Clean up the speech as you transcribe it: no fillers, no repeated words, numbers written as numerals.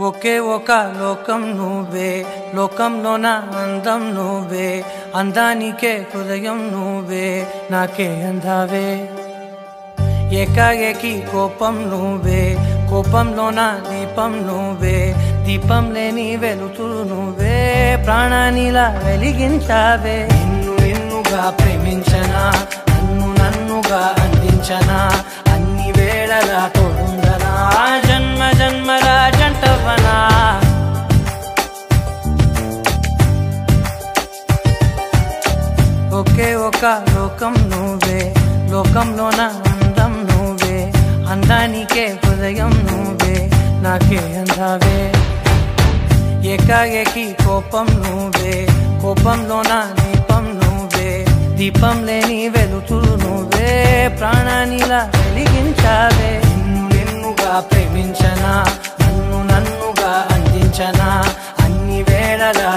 ఒకే ఒక లోకం నువ్వే, లోకంలో నా అందం నువ్వే, అందానికే హృదయం నువ్వే, నాకే అందావే. ఏకాఏకి కోపం నువ్వే, కోపంలో నా దీపం నువ్వే, దీపం లేని వెలుతురు నువ్వే, ప్రాణానిలా వెలిగించావే. నిన్ను నిన్నుగా ప్రేమించనా, నన్ను నన్నుగా అందించనా, అన్ని వేళలా తోడుందనా, జన్మ జన్మల జంటవనా. ఒకే ఒక లోకం నువ్వే, లోకంలో నా అందం నువ్వే, అందానికే హృదయం నువ్వే, నాకే అందావే. ఏకాఏకి కోపం నువ్వే, కోపంలో నా దీపం నువ్వే, దీపం లేని వెలుతురు నువ్వే, ప్రాణానిలా వెలిగించావే. నిన్ను నిన్నుగా ప్రేమించనా, నన్ను నన్నుగా అందించనా, అన్ని వేళలా